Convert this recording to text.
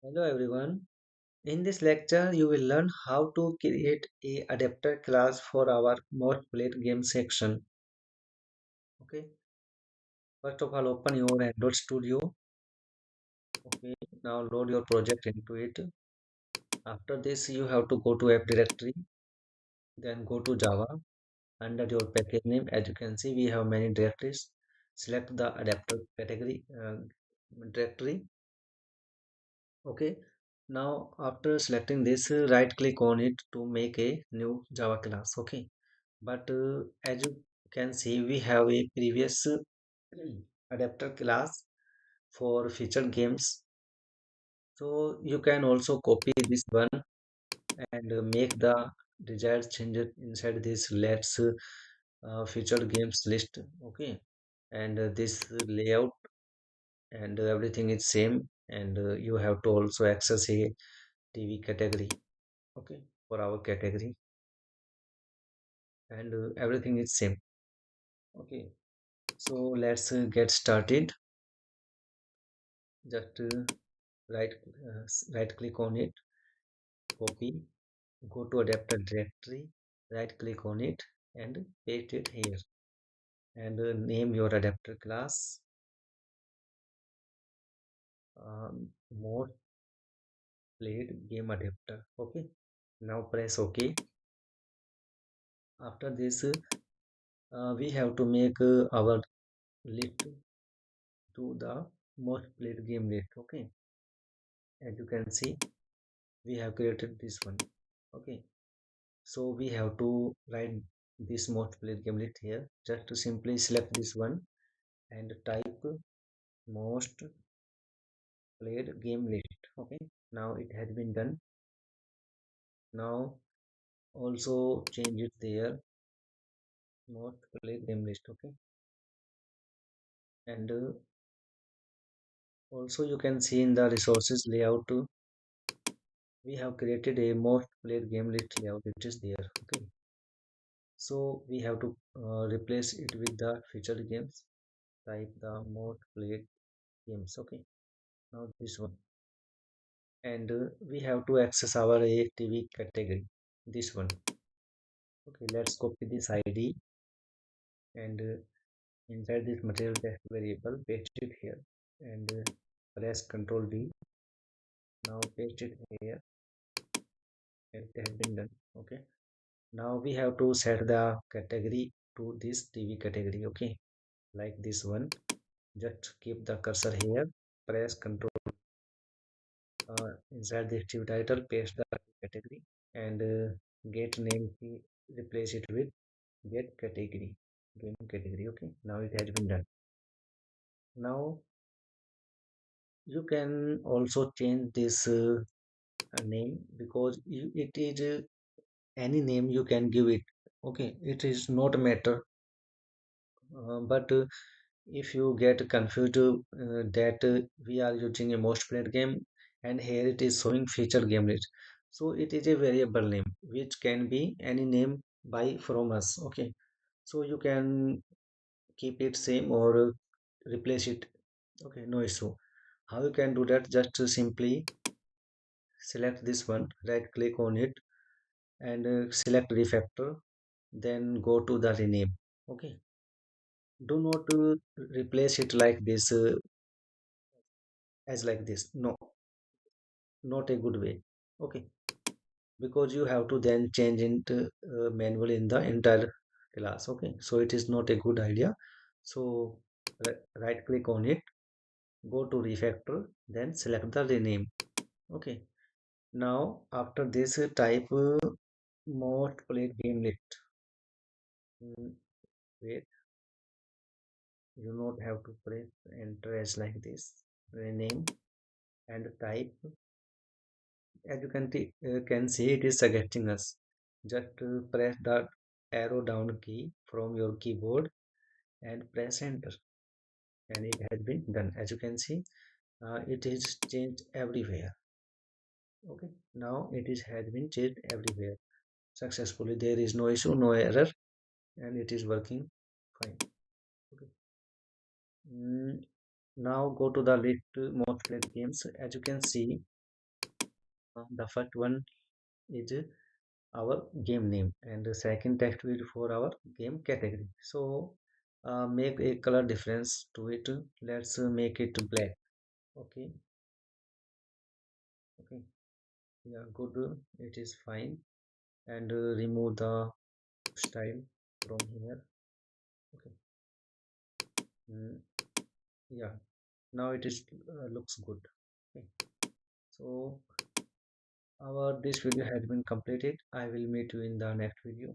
Hello everyone. In this lecture, you will learn how to create a adapter class for our most played game section. Okay. First of all, open your Android Studio. Okay. Now load your project into it. After this, you have to go to app directory. Then go to Java. Under your package name, as you can see, we have many directories. Select the adapter category directory. Okay. Now, after selecting this, right click on it to make a new Java class. Okay. But as you can see, we have a previous adapter class for featured games. So you can also copy this one and make the desired changes inside this let's featured games list. Okay. And this layout and everything is same. And you have to also access a TV category. Okay. For our category and everything is same. Okay. So let's get started. Just right right click on it, copy, go to adapter directory, right click on it and paste it here and name your adapter class more played game adapter. Okay, now press ok. After this we have to make our list to the most played game list. Okay, as you can see, we have created this one. Okay, so we have to write this most played game list here. Just to simply select this one and type most played game list. Okay, now it has been done. Now also change it there, most played game list. Okay, and also you can see in the resources layout we have created a most played game list layout, which is there. Okay, so we have to replace it with the featured games. Type the most played games. Okay, now this one, and we have to access our ATV category, this one. Okay, let's copy this ID and inside this material text variable paste it here and press Ctrl D. Now paste it here. It has been done. Okay, now we have to set the category to this TV category. Okay, like this one. Just keep the cursor here, press Ctrl inside the TV title, paste the category and get name key, replace it with get category, game category. Okay, now it has been done. Now you can also change this name because it is any name you can give it. Okay, it is not a matter. But if you get confused that we are using a most played game and here it is showing featured game list, so it is a variable name which can be any name by from us. Okay, so you can keep it same or replace it. Okay, no issue. How you can do that? Just to simply select this one, right click on it and select refactor, then go to the rename. Okay, do not replace it like this as like this. No, not a good way. Okay, because you have to then change it manually in the entire class. Okay, so it is not a good idea. So right click on it, go to refactor, then select the rename. Okay, now after this type most played game list. Wait, you not have to press enter as like this, rename and type. As you can see, it is suggesting us. Just press the arrow down key from your keyboard and press enter, and it has been done. As you can see, it is changed everywhere. Okay, now it is has been changed everywhere successfully. There is no issue, no error, and it is working fine. Okay. Mm, now go to the list most played games. As you can see, the first one is our game name, and the second text will for our game category. So make a color difference to it. Let's make it black. Okay, okay, yeah, good. It is fine. And remove the style from here. Okay. Mm, yeah, now it is looks good. Okay. So our this video has been completed. I will meet you in the next video.